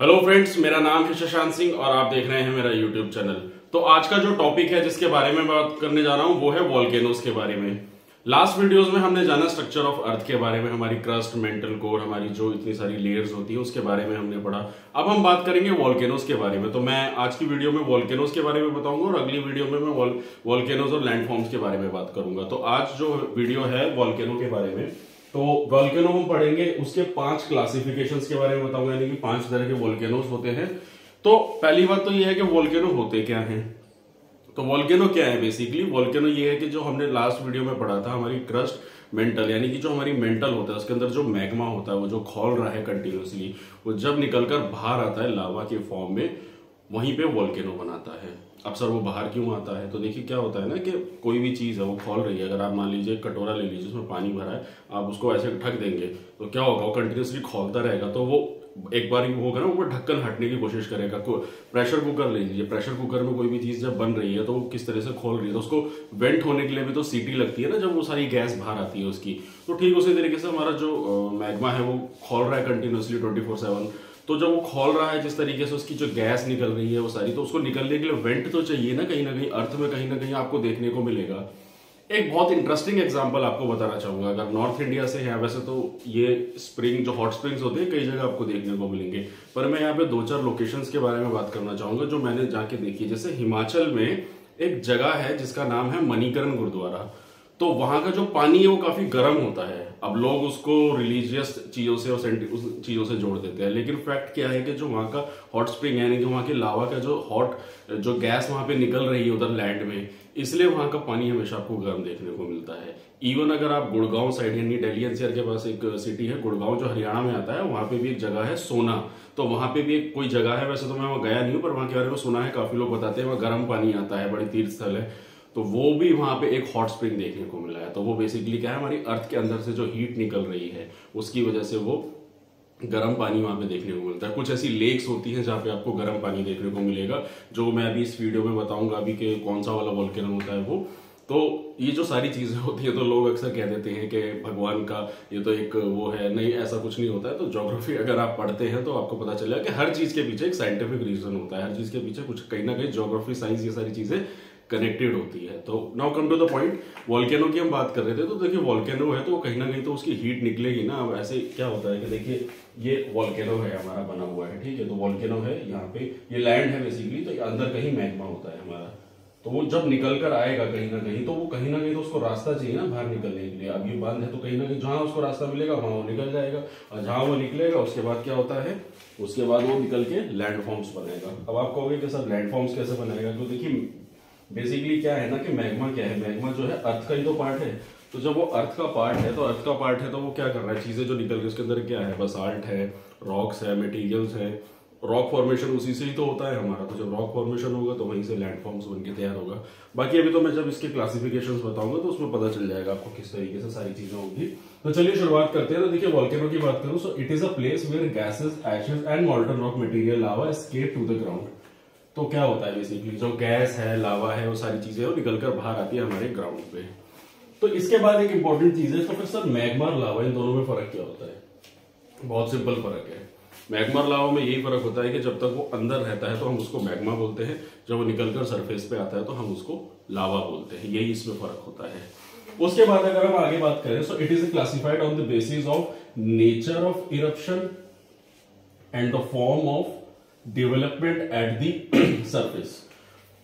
Hello friends, मेरा नाम है शशांक सिंह और आप देख रहे हैं मेरा यूट्यूब चैनल। तो आज का जो टॉपिक है जिसके बारे में बात करने जा रहा हूं वो है वॉल्केनोज के बारे में। लास्ट वीडियोस में हमने जाना स्ट्रक्चर ऑफ अर्थ के बारे में, हमारी क्रस्ट, मेंटल कोर, हमारी जो इतनी सारी लेयर्स होती है उसके बारे में हमने पढ़ा। अब हम बात करेंगे वॉल्केनोज के बारे में। तो मैं आज की वीडियो में वॉल्केनोज के बारे में बताऊंगा और अगली वीडियो में मैं वॉल्केनोज और लैंडफॉर्म्स के बारे में बात करूंगा। तो आज जो वीडियो है वॉल्केनो के बारे में, तो वॉल्केनो हम पढ़ेंगे, उसके 5 क्लासिफिकेशंस के बारे में बताऊंगा, यानी कि 5 तरह के वॉल्केनोज होते हैं। तो पहली बात तो ये है कि वॉल्केनो होते क्या हैं। तो वॉल्केनो क्या है? बेसिकली वॉल्केनो ये है कि जो हमने लास्ट वीडियो में पढ़ा था, हमारी क्रस्ट मेंटल, यानी कि जो हमारी मेंटल होता है उसके अंदर जो मैग्मा होता है, वो जो खौल रहा है कंटिन्यूसली, वो जब निकलकर बाहर आता है लावा के फॉर्म में, वहीं पे वॉल्केनो बनाता है। अब सर वो बाहर क्यों आता है? तो देखिए क्या होता है ना कि कोई भी चीज है वो खौल रही है। अगर आप मान लीजिए कटोरा ले लीजिए, उसमें पानी भरा है, आप उसको ऐसे ढक देंगे तो क्या होगा? वो कंटिन्यूसली खौलता रहेगा। तो वो एक बार होगा ना, वो ढक्कन हटने की कोशिश करेगा। प्रेशर कुकर ले लीजिए, प्रेशर कुकर में कोई भी चीज जब बन रही है तो वो किस तरह से खोल रही है, तो उसको वेंट होने के लिए भी तो सीटी लगती है ना, जब वो सारी गैस बाहर आती है उसकी। तो ठीक उसी तरीके से हमारा जो मैग्मा है वो खौल रहा है कंटिन्यूसली 24/7। तो जब वो खोल रहा है जिस तरीके से, उसकी जो गैस निकल रही है वो सारी, तो उसको निकलने के लिए वेंट तो चाहिए ना कहीं अर्थ में कहीं ना कहीं आपको देखने को मिलेगा। एक बहुत इंटरेस्टिंग एग्जांपल आपको बताना चाहूंगा। अगर नॉर्थ इंडिया से है, वैसे तो ये स्प्रिंग जो हॉट स्प्रिंग्स होते हैं कई जगह आपको देखने को मिलेंगे, पर मैं यहाँ पे 2-4 लोकेशंस के बारे में बात करना चाहूंगा जो मैंने जाके देखी। जैसे हिमाचल में एक जगह है जिसका नाम है मणिकरण गुरुद्वारा। तो वहां का जो पानी है वो काफी गर्म होता है। अब लोग उसको रिलीजियस चीजों से और उस चीजों से जोड़ देते हैं, लेकिन फैक्ट क्या है कि जो वहां का हॉट स्प्रिंग है, यानी कि वहां के लावा का जो गैस वहां पे निकल रही है उधर लैंड में, इसलिए वहां का पानी हमेशा आपको गर्म देखने को मिलता है। इवन अगर आप गुड़गांव साइड, यानी दिल्ली एनसीआर के पास एक सिटी है गुड़गांव जो हरियाणा में आता है, वहां पे भी एक जगह है सोना। तो वहां पे भी एक कोई जगह है, वैसे तो मैं वहां गया नहीं हूँ, पर वहां के बारे में सुना है, काफी लोग बताते हैं वहां गर्म पानी आता है, बड़ी तीर्थ स्थल है। तो वो भी वहां पे एक हॉट स्प्रिंग देखने को मिला है। तो वो बेसिकली क्या है, हमारी अर्थ के अंदर से जो हीट निकल रही है उसकी वजह से वो गर्म पानी वहां पे देखने को मिलता है। कुछ ऐसी लेक्स होती हैं जहां पे आपको गर्म पानी देखने को मिलेगा, जो मैं अभी इस वीडियो में बताऊंगा अभी कि कौन सा वाला वॉल्केनो होता है वो। तो ये जो सारी चीजें होती है, तो लोग अक्सर कह देते हैं कि भगवान का ये तो एक वो है, नहीं ऐसा कुछ नहीं होता है। तो ज्योग्राफी अगर आप पढ़ते हैं तो आपको पता चलेगा कि हर चीज के पीछे एक साइंटिफिक रीजन होता है, हर चीज के पीछे कुछ कहीं ना कहीं ज्योग्राफी, साइंस, ये सारी चीजें कनेक्टेड होती है। तो now come to the point, volcano की हम बात कर रहे थे। तो देखिए वॉल्केनो है तो कहीं ना कहीं तो उसकी हीट निकलेगी ना। अब ऐसे क्या होता है कि देखिए ये वॉल्केनो है हमारा बना हुआ है, ठीक है। तो वॉल्केनो है, यहाँ पे ये लैंड है बेसिकली, तो अंदर कहीं मैग्मा होता है हमारा। तो वो जब निकल कर आएगा कहीं ना कहीं, तो वो कहीं ना कहीं तो उसको रास्ता चाहिए ना बाहर निकलने के लिए। अब ये बंद है तो कहीं ना कहीं जहां उसको रास्ता मिलेगा वहां वो निकल जाएगा, और जहां वो निकलेगा उसके बाद क्या होता है, उसके बाद वो निकल के लैंडफॉर्म्स बनाएगा। अब आप कहोगे कि सर लैंडफॉर्म्स कैसे बनाएगा? तो देखिए बेसिकली क्या है ना कि मैग्मा क्या है, मैग्मा जो है अर्थ का ही तो पार्ट है। तो जब वो अर्थ का पार्ट है, तो अर्थ का पार्ट है तो वो क्या कर रहा है, चीजें जो निकल के उसके अंदर क्या है, बसाल्ट है, रॉक्स है, मटेरियल्स है। रॉक फॉर्मेशन उसी से ही तो होता है हमारा। तो जब रॉक फॉर्मेशन होगा तो वहीं से लैंडफॉर्म्स बन के तैयार होगा। बाकी अभी तो मैं जब इसके क्लासिफिकेशंस बताऊंगा तो उसमें पता चल जाएगा आपको किस तरीके से सारी चीजें होंगी। तो चलिए शुरुआत करते हैं। तो देखिए वॉल्केनो की बात करूं, so it is a place where gases, ashes and molten rock material lava escape to the ground. तो क्या होता है बेसिकली, जो गैस है, लावा है, वो सारी चीजें वो निकलकर बाहर आती है हमारे ग्राउंड पे। तो इसके बाद एक इंपॉर्टेंट चीज है, तो फिर सर मैग्मा और लावा इन दोनों में फर्क क्या होता है? बहुत सिंपल फर्क है। मैग्मा और लावा में यही फर्क होता है कि जब तक वो अंदर रहता है तो हम उसको मैग्मा बोलते हैं, जब वो निकलकर सरफेस पे आता है तो हम उसको लावा बोलते हैं। यही इसमें फर्क होता है। उसके बाद अगर हम आगे बात करें, सो it is classified on the basis of nature of eruption and the form of development at the surface.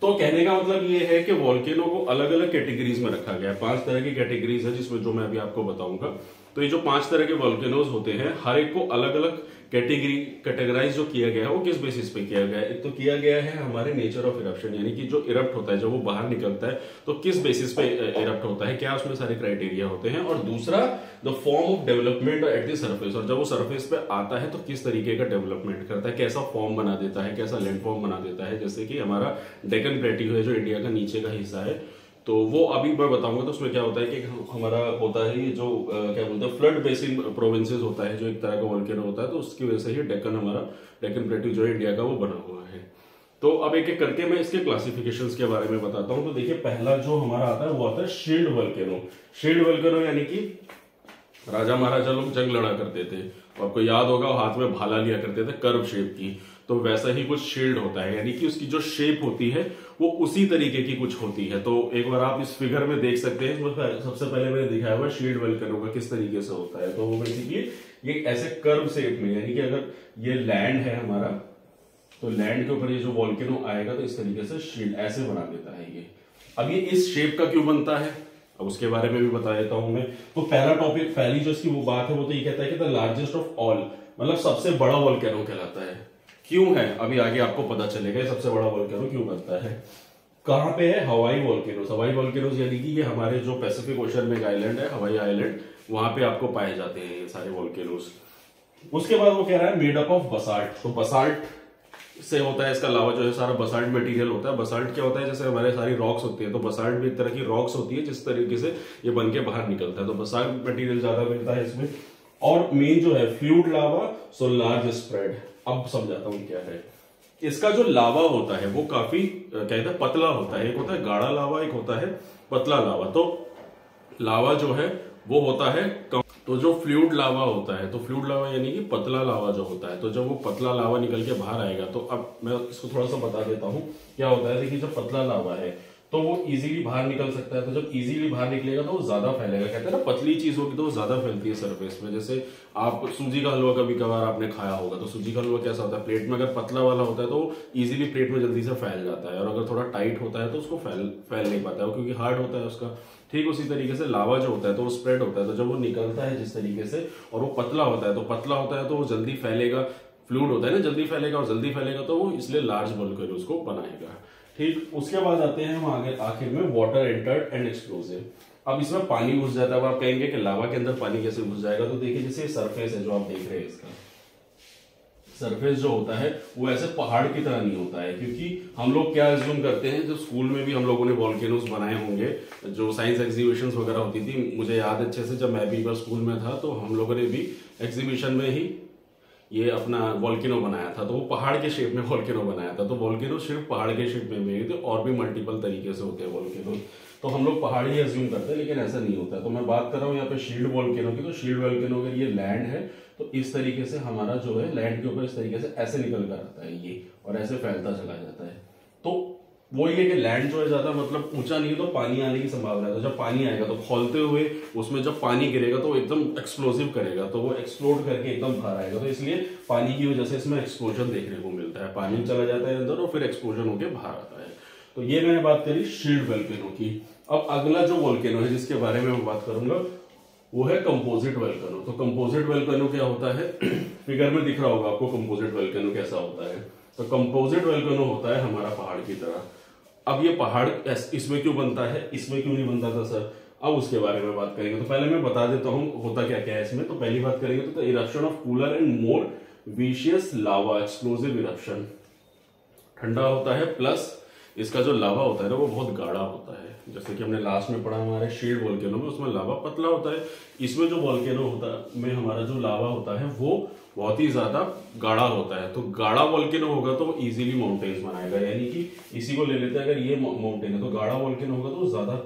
तो कहने का मतलब ये है कि वॉल्केनो को अलग अलग कैटेगरीज में रखा गया है। 5 तरह की कैटेगरीज है जिसमें जो मैं अभी आपको बताऊंगा। तो ये जो 5 तरह के वॉल्केनोज होते हैं, हर एक को अलग अलग कैटेगराइज जो किया गया है वो किस बेसिस पे किया गया है? एक तो किया गया है हमारे नेचर ऑफ इरप्शन, यानी कि जो इरप्ट होता है, जब वो बाहर निकलता है तो किस बेसिस पे इरप्ट होता है, क्या उसमें सारे क्राइटेरिया होते हैं। और दूसरा the form of development at the surface, और जब वो सरफेस पे आता है तो किस तरीके का डेवलपमेंट करता है, कैसा फॉर्म बना देता है, कैसा लैंड फॉर्म बना देता है। जैसे कि हमारा डेक्कन प्लेट्यू है जो इंडिया का नीचे का हिस्सा है, तो वो अभी मैं बताऊंगा। तो उसमें क्या होता है कि हमारा होता है ये जो क्या बोलते हैं, फ्लड बेसिन प्रोविंसेस होता है, जो एक तरह का वॉल्केनो होता है। तो उसकी वजह से ही डेक्कन प्लेट्यू जो है इंडिया का वो बना हुआ है। तो अब एक एक करके मैं इसके क्लासिफिकेशंस के बारे में बताता हूं। तो देखिए पहला जो हमारा आता है वो आता है शील्ड वॉल्केनो। शील्ड वॉल्केनो यानी कि राजा महाराजा लोग जंग लड़ा करते थे, आपको याद होगा हाथ में भाला लिया करते थे कर्व शेप की, तो वैसा ही कुछ शील्ड होता है, यानी कि उसकी जो शेप होती है वो उसी तरीके की कुछ होती है। तो एक बार आप इस फिगर में देख सकते हैं, सबसे पहले मैंने दिखाया हुआ शील्ड वोल्केनो का किस तरीके से होता है। तो वो बेसिकली ये ऐसे कर्व शेप में, यानी कि अगर ये लैंड है हमारा, तो लैंड के ऊपर ये जो वोल्केनो आएगा तो इस तरीके से शील्ड ऐसे बना देता है ये। अब ये इस शेप का क्यों बनता है, अब उसके बारे में भी बता देता हूं मैं। तो पहला टॉपिक, पहली जो इसकी वो बात है वो तो ये कहता है कि द लार्जेस्ट ऑफ ऑल, मतलब सबसे बड़ा वोल्केनो कहलाता है। क्यों है अभी आगे आपको पता चलेगा सबसे बड़ा वोल्केनो क्यों बनता है। कहां पे है, हवाई वोल्केनोस। हवाई वोल्केनोस यानी कि ये हमारे जो पैसिफिक ओशन में एक आइलैंड है, हवाई आइलैंड, वहां पे आपको पाए जाते हैं ये सारे वोल्केनोस। उसके बाद वो कह रहा है मेड अप ऑफ बसाल्ट। तो बसाल्ट से होता है इसका अलावा जो है सारा बसाल्ट मटेरियल होता है। बसाल्ट क्या होता है, जैसे हमारे सारी रॉक्स होती है, तो बसाल्ट भी एक तरह की रॉक्स होती है जिस तरीके से ये बन के बाहर निकलता है। तो बसाल्ट मटेरियल ज्यादा मिलता है इसमें। और मेन जो है फ्लूइड लावा, सो लार्ज स्प्रेड। अब समझाता हूं क्या है। इसका जो लावा होता है वो काफी कहते हैं पतला होता है। एक होता है गाढ़ा लावा, एक होता है पतला लावा। तो लावा जो है वो होता है तो जो फ्लूइड लावा होता है, तो फ्लूइड लावा यानी कि पतला लावा जो होता है, तो जब वो पतला लावा निकल के बाहर आएगा, तो अब मैं इसको थोड़ा सा बता देता हूं क्या होता है। देखिए जब पतला लावा है तो वो इजीली बाहर निकल सकता है, तो जब इजीली बाहर निकलेगा तो वो ज्यादा फैलेगा। कहते हैं ना पतली चीज होगी तो वो ज्यादा फैलती है सरफेस में। जैसे आप सूजी का हलवा कभी कभार आपने खाया होगा, तो सूजी का हलवा कैसा होता है, प्लेट में अगर पतला वाला होता है तो इजीली प्लेट में जल्दी से फैल जाता है, और अगर थोड़ा टाइट होता है तो उसको फैल नहीं पाता है क्योंकि हार्ड होता है उसका। ठीक उसी तरीके से लावा जो होता है तो वो स्प्रेड होता है, तो जब वो निकलता है जिस तरीके से, और वो पतला होता है, तो पतला होता है तो वो जल्दी फैलेगा। फ्लूइड होता है ना, जल्दी फैलेगा, और जल्दी फैलेगा तो वो इसलिए लार्ज वोल्केनो उसको बनाएगा। ठीक, उसके बाद आते हैं हम आगे आखिर में वाटर एंटर्ड एंड एक्सप्लोसिव। अब इसमें पानी घुस जाता है। अब आप कहेंगे कि लावा के अंदर पानी कैसे घुस जाएगा, तो देखिए जैसे सरफेस है जो आप देख रहे हैं, इसका सरफेस जो होता है वो ऐसे पहाड़ की तरह नहीं होता है। क्योंकि हम लोग क्या अज्यूम करते हैं, जो स्कूल में भी हम लोगों ने वॉल्केनोस बनाए होंगे, जो साइंस एग्जीबिशंस वगैरह होती थी, मुझे याद अच्छे से जब मैं भी एक बार स्कूल में था तो हम लोगों ने भी एग्जीबिशन में ही ये अपना वॉल्केनो बनाया था, तो वो पहाड़ के शेप में वॉल्केनो बनाया था। तो वॉल्केनो सिर्फ पहाड़ के शेप में नहीं थे, और भी मल्टीपल तरीके से होते हैं वॉल्केनो। तो हम लोग पहाड़ ही अज्यूम करते हैं, लेकिन ऐसा नहीं होता। तो मैं बात कर रहा हूँ यहाँ पे शील्ड वॉल्केनो की। तो शील्ड वॉल्केनो अगर ये लैंड है तो इस तरीके से हमारा जो है लैंड के ऊपर इस तरीके से ऐसे निकल कर आता है ये, और ऐसे फैलता चला जाता है। तो वो ये कि लैंड जो है ज्यादा मतलब ऊंचा नहीं है, तो पानी आने की संभावना है। तो जब पानी आएगा तो खोलते हुए उसमें जब पानी गिरेगा तो एकदम एक्सप्लोसिव करेगा, तो वो एक्सप्लोड करके एकदम बाहर आएगा। तो इसलिए पानी की वजह से इसमें एक्सप्लोजन देखने को मिलता है। पानी चला जाता है अंदर और फिर एक्सप्लोजन होकर बाहर आता है। तो ये मैंने बात करी शील्ड वोल्केनो की। अब अगला जो वोल्केनो है जिसके बारे में मैं बात करूंगा वो है कंपोजिट वोल्केनो। तो कंपोजिट वोल्केनो क्या होता है, फिगर में दिख रहा होगा आपको कंपोजिट वोल्केनो कैसा होता है। तो कंपोजिट वोल्केनो होता है हमारा पहाड़ की तरह। अब ये पहाड़ इसमें क्यों बनता है, इसमें क्यों नहीं बनता था सर, अब उसके बारे में बात करेंगे। तो पहले मैं बता देता हूं होता क्या क्या है इसमें। तो पहली बात करेंगे तो eruption of cooler and more vicious lava explosive eruption. ठंडा होता है, प्लस इसका जो लावा होता है ना वो बहुत गाढ़ा होता है। जैसे कि हमने लास्ट में पढ़ा हमारे शील्ड वोल्केनो में, उसमें लावा पतला होता है। इसमें जो वोल्केनो होता है में हमारा जो लावा होता है वो बहुत ही ज्यादा गाढ़ा होता है। तो गाढ़ा वोल्केनो होगा तो वो इजीली माउंटेन्स बनाएगा, यानी कि इसी को ले लेते हैं, अगर ये माउंटेन है तो गाढ़ा वोल्केनो होगा तो ज्यादा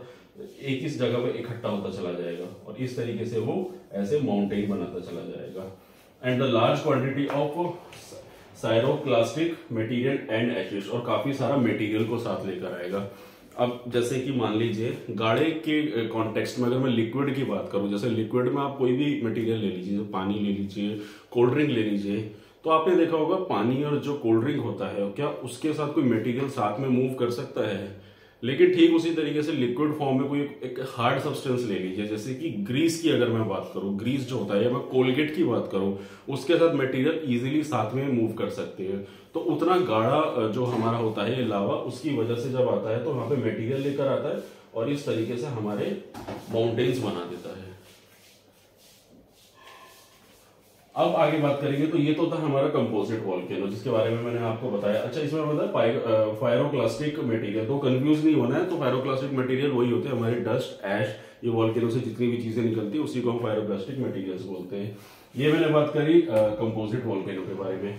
एक इस जगह पे इकट्ठा होता चला जाएगा, और इस तरीके से वो ऐसे माउंटेन बनाता चला जाएगा। And the large quantity of pyroclastic material and एशिड्स, और काफी सारा मटेरियल को साथ लेकर आएगा। अब जैसे कि मान लीजिए गाढ़े के कॉन्टेक्स्ट में अगर मैं लिक्विड की बात करूं, जैसे लिक्विड में आप कोई भी मटेरियल ले लीजिए, पानी ले लीजिए, कोल्ड ड्रिंक ले लीजिए, तो आपने देखा होगा पानी और जो कोल्ड ड्रिंक होता है क्या उसके साथ कोई मटेरियल साथ में मूव कर सकता है। लेकिन ठीक उसी तरीके से लिक्विड फॉर्म में कोई एक हार्ड सब्सटेंस ले लीजिए, जैसे कि ग्रीस की अगर मैं बात करूं, ग्रीस जो होता है, या मैं कोलगेट की बात करूं, उसके साथ मटेरियल इजीली साथ में मूव कर सकते हैं। तो उतना गाढ़ा जो हमारा होता है ये लावा, उसकी वजह से जब आता है तो वहां पे मटेरियल लेकर आता है और इस तरीके से हमारे माउंटेन्स बना देता है। अब आगे बात करेंगे तो ये तो था हमारा कंपोजिट वोल्केनो जिसके बारे में मैंने आपको बताया। अच्छा, इसमें मतलब फायरोक्लास्टिक मटेरियल, तो कंफ्यूज नहीं होना है। तो फायरोक्लास्टिक मटेरियल वही होते हैं हमारे डस्ट, ऐश, ये वोल्केनो से जितनी भी चीजें निकलती है उसी को हम फायरोक्लास्टिक मटेरियल्स बोलते हैं। ये मैंने बात करी कंपोजिट वोल्केनो के बारे में।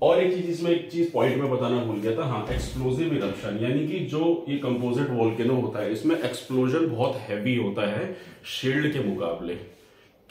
और एक चीज इसमें एक चीज पॉइंट में बताना भूल गया था, हाँ, एक्सप्लोजिव इरप्शन, यानी कि जो ये कंपोजिट वोल्केनो होता है इसमें एक्सप्लोजन बहुत हैवी होता है शील्ड के मुकाबले।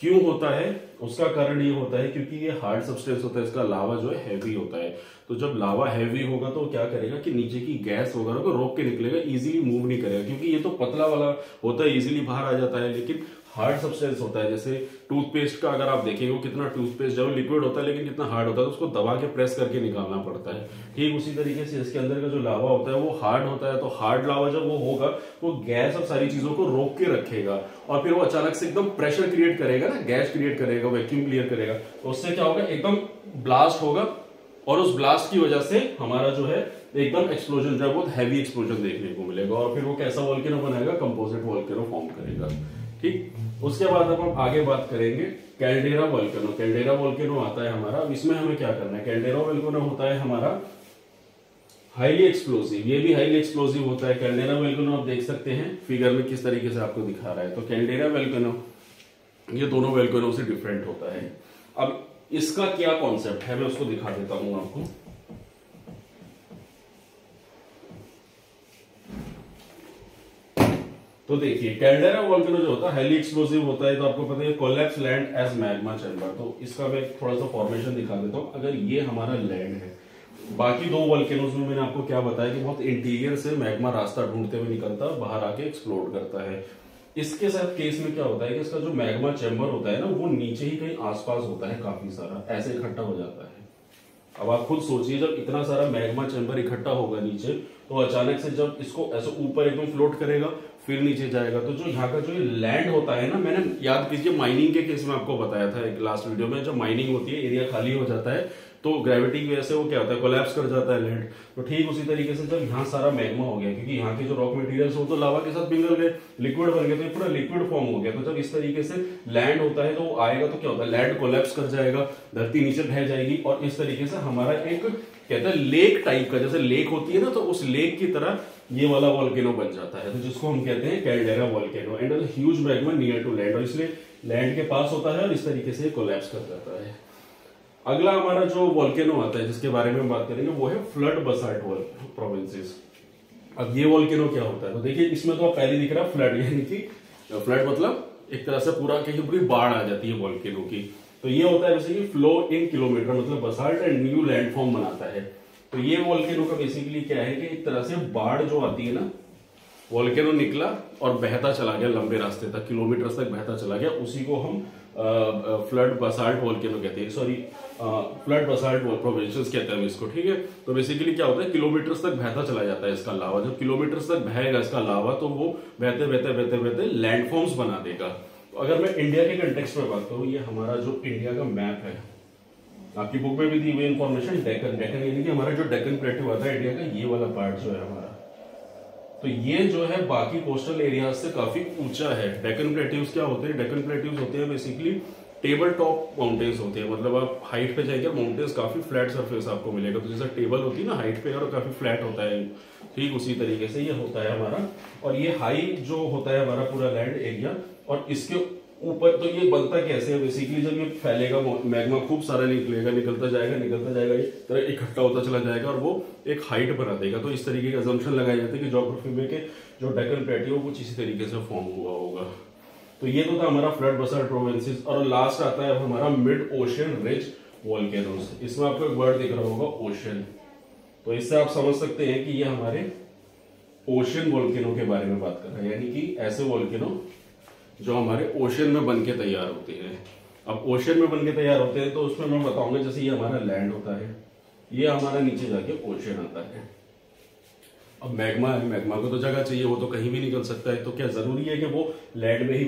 क्यों होता है? उसका कारण ये होता है क्योंकि ये हार्ड सब्सटेंस होता है, इसका लावा जो है हैवी होता है। तो जब लावा हैवी होगा तो क्या करेगा कि नीचे की गैस वगैरह को रोक के निकलेगा, इजीली मूव नहीं करेगा, क्योंकि ये तो पतला वाला होता है, इजीली बाहर आ जाता है। लेकिन हार्ड सब्सटेंस होता है, जैसे टूथपेस्ट का अगर आप देखेंगे वो कितना, टूथपेस्ट जब लिक्विड होता है लेकिन कितना हार्ड होता है, तो उसको दबा के प्रेस करके निकालना पड़ता है। ठीक उसी तरीके से इसके अंदर का जो लावा होता है वो हार्ड होता है। तो हार्ड लावा जब वो होगा वो गैस और सारी चीजों को रोक के रखेगा, और फिर वो अचानक से एकदम प्रेशर क्रिएट करेगा ना, गैस क्रिएट करेगा, वैक्यूम क्लियर करेगा, तो उससे क्या होगा, एकदम ब्लास्ट होगा, और उस ब्लास्ट की वजह से हमारा जो है एकदम एक्सप्लोजन जो है बहुत हैवी एक्सप्लोजन देखने को मिलेगा, और फिर वो कैसा वोल्केनो बनाएगा, कंपोजिट वोल्केनो फॉर्म करेगा। ठीक, उसके बाद अब हम आगे बात करेंगे कैल्डेरा वोल्केनो। कैल्डेरा वोल्केनो आता है हमारा, अब इसमें हमें क्या करना है, कैल्डेरा वोल्केनो होता है हमारा हाईली एक्सप्लोसिव, ये भी हाईली एक्सप्लोसिव होता है। कैल्डेरा वोल्केनो आप देख सकते हैं फिगर में किस तरीके से आपको दिखा रहा है। तो कैल्डेरा वोल्केनो ये दोनों वोल्केनो से डिफरेंट होता है। अब इसका क्या कॉन्सेप्ट है मैं उसको दिखा देता हूं आपको। तो देखिए कैल्डेरा वोल्केनो जो होता है हाईली एक्सप्लोसिव होता है, तो आपको पता है collapse land as magma chamber. तो इसका मैं थोड़ा सा फॉर्मेशन दिखा देता हूं। अगर ये हमारा लैंड है, बाकी दो वोल्केनोज में मैंने आपको क्या बताया कि बहुत इंटीरियर से मैग्मा रास्ता ढूंढते हुए निकलता है, बाहर आके एक्सप्लोड करता है। इसके साथ केस में क्या होता है कि इसका जो मैग्मा चैम्बर होता है ना, वो नीचे ही कहीं आसपास होता है, काफी सारा ऐसे इकट्ठा हो जाता है। अब आप खुद सोचिए, जब इतना सारा मैग्मा चैम्बर इकट्ठा होगा नीचे, तो अचानक से जब इसको ऐसे ऊपर एकदम फ्लोट करेगा, फिर नीचे जाएगा, तो जो यहाँ का जो लैंड होता है ना, मैंने याद कीजिए माइनिंग के केस में आपको बताया था एक लास्ट वीडियो में, जब माइनिंग होती है एरिया खाली हो जाता है, तो ग्रेविटी की वजह से वो क्या होता है, कोलैप्स कर जाता है लैंड। तो ठीक उसी तरीके से जब यहाँ सारा मैग्मा हो गया, क्योंकि यहाँ के जो रॉक मटेरियल्स हो तो लावा के साथ पिघल गए, लिक्विड बन गए, तो ये पूरा लिक्विड फॉर्म हो गया। तो जब इस तरीके से लैंड होता है तो वो आएगा, तो क्या होता है, लैंड कोलैप्स कर जाएगा, धरती नीचे बह जाएगी, और इस तरीके से हमारा एक कहते हैं लेक टाइप का, जैसे लेक होती है ना, तो उस लेक की तरह ये वाला वोल्केनो बन जाता है। तो जिसको हम कहते हैं caldera volcano, and huge magma near to land, और इसलिए लैंड के पास होता है और इस तरीके से कोलैप्स कर जाता है। अगला हमारा जो वोल्केनो आता है जिसके बारे में बात करेंगे वो है फ्लड बसाल्ट प्रोविंसेस। अब ये वोल्केनो क्या होता है, तो देखिए इसमें तो पहले दिख रहा है फ्लड, यानी कि फ्लड मतलब एक तरह से पूरा कहीं पूरी बाढ़ आ जाती है वोल्केनो की। तो ये होता है बेसिकली फ्लो इन किलोमीटर, मतलब बसाल्ट एंड न्यू लैंडफॉर्म बनाता है। तो ये वोल्केनो का बेसिकली क्या है कि एक तरह से बाढ़ जो आती है ना, वोल्केनो निकला और बहता चला गया लंबे रास्ते तक, किलोमीटर तक बहता चला गया, उसी को हम फ्लड बसाल्ट वोल्केनो कहते हैं, सॉरी फ्लड बसाल्ट प्रोविंसेस कहते हैं इसको। ठीक है, तो बेसिकली क्या होता है, किलोमीटर्स तक बहता चला जाता है इसका लावा। जब किलोमीटर्स तक बहेगा इसका लावा, तो वो बहते बहते बहते बहते लैंडफॉर्म्स बना देगा। तो अगर मैं इंडिया के कंटेक्स्ट में बात करूं, ये हमारा जो इंडिया का मैप है, आपकी बुक में भी दी हुई इंफॉर्मेशन, डेक्कन यानी कि हमारा जो डेक्कन प्लेटू आता है इंडिया का, ये वाला पार्ट जो है हमारा, तो ये जो है बाकी कोस्टल एरियाज से काफी ऊंचा है। डेक्कन प्लेट्यूज क्या होते हैं, डेक्कन प्लेट्यूज होते हैं बेसिकली टेबल टॉप माउंटेन्स होते हैं, मतलब आप हाइट पे जाएंगे माउंटेन्स काफी फ्लैट सरफेस आपको मिलेगा। तो जैसा टेबल होती है ना हाइट पे, और काफी फ्लैट होता है, ठीक उसी तरीके से ये होता है हमारा। और ये हाई जो होता है हमारा पूरा लैंड एरिया, और इसके ऊपर तो ये बनता कैसे है, बेसिकली जब ये फैलेगा मैग्मा खूब सारा निकलेगा, निकलता जाएगा एक तरह इकट्ठा होता चला जाएगा, और वो एक हाइट बना देगा। तो इस तरीके के अजम्पशन लगाए जाते हैं कि ज्योग्राफी में के जो डेक्कन प्लेट्यू कुछ इसी तरीके से फॉर्म हुआ होगा। तो ये तो था हमारा फ्लड बसाल्ट प्रोविंसेस। और लास्ट आता है हमारा मिड ओशियन रिज वोल्केनोस। इसमें आपको एक वर्ड दिख रहा होगा ओशियन, तो इससे आप समझ सकते हैं कि ये हमारे ओशियन वोल्केनो के बारे में बात कर रहा है, यानी कि ऐसे वोल्केनो जो हमारे ओशियन में बनके तैयार होते हैं। अब ओशियन में बनके तैयार होते हैं तो उसमें मैं बताऊंगा, जैसे ये हमारा लैंड होता है, ये हमारा नीचे जाके ओशियन आता है। अब मैग्मा है, मैग्मा को तो जगह चाहिए, वो तो कहीं भी निकल सकता है। तो क्या जरूरी है कि वो लैंड में ही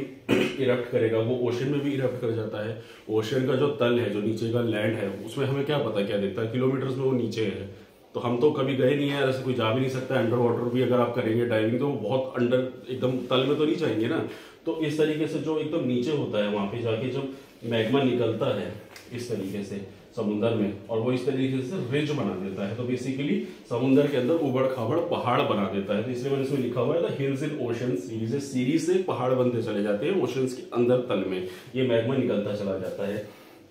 इरप्ट करेगा, वो ओशियन में भी इरप्ट कर जाता है। ओशियन का जो तल है, जो नीचे का लैंड है, उसमें हमें क्या पता क्या दिखता है, किलोमीटर्स में वो नीचे है। तो हम तो कभी गए नहीं है, ऐसे कोई जा भी नहीं सकता। अंडर वाटर भी अगर आप करेंगे डाइविंग, तो बहुत अंडर एकदम तल में तो नहीं जाएंगे ना। तो इस तरीके से जो एकदम नीचे होता है, वहां पे जाके जब मैग्मा निकलता है इस तरीके से समुद्र में, और वो इस तरीके से रिज बना देता है, तो बेसिकली समुद्र के अंदर उबड़ खाबड़ पहाड़ बना देता है। तो इसलिए मैंने इसमें लिखा हुआ है hills in ocean series, series से पहाड़ बनते चले जाते हैं ओशंस के अंदर तल में, ये मैग्मा निकलता चला जाता है।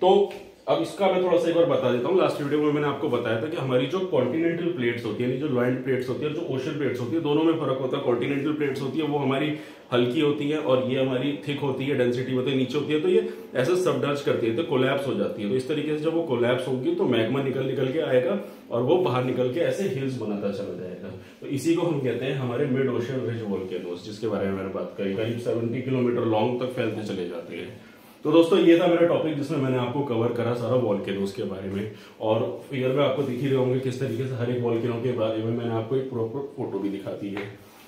तो अब इसका मैं थोड़ा सा एक बार बता देता हूँ। लास्ट वीडियो में मैंने आपको बताया था कि हमारी जो कॉन्टिनेंटल प्लेट्स होती है, जो लैंड प्लेट्स होती है और जो ओशन प्लेट्स होती है, दोनों में फर्क होता है। कॉन्टिनेंटल प्लेट्स होती है वो हमारी हल्की होती है और ये हमारी थिक होती है, डेंसिटी होती है नीचे होती है, तो ये ऐसे सबडर्ज करती है, तो कोलैप्स हो जाती है। तो इस तरीके से जब वो कोलैप्स होगी तो मैग्मा निकल के आएगा और वो बाहर निकल के ऐसे हिल्स बनाता चला जाएगा। तो इसी को हम कहते हैं हमारे मिड ओशन रिज वोल्केनोस, जिसके बारे में मैंने बात करी। करीब 70 किलोमीटर लॉन्ग तक फैलते चले जाते हैं। तो दोस्तों ये था मेरा टॉपिक जिसमें मैंने आपको कवर करा सारा वॉल्केनोस के बारे में, और फिगर में आपको दिख ही रहे होंगे किस तरीके से हर एक वॉल्केनो के बारे में मैंने आपको एक प्रॉपर फोटो भी दिखाती है।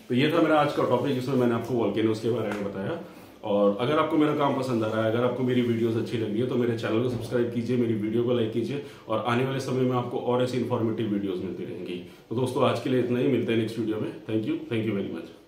तो ये था मेरा आज का टॉपिक जिसमें मैंने आपको वॉल्केनोस के बारे में बताया। और अगर आपको मेरा काम पसंद आ रहा है, अगर आपको मेरी वीडियोस अच्छी लग रही है, तो मेरे चैनल को सब्सक्राइब कीजिए, मेरी वीडियो को लाइक कीजिए, और आने वाले समय में आपको और ऐसी इन्फॉर्मेटिव वीडियोस मिलती रहेंगी। तो दोस्तों आज के लिए इतना ही, मिलते हैं नेक्स्ट वीडियो में। Thank you very much.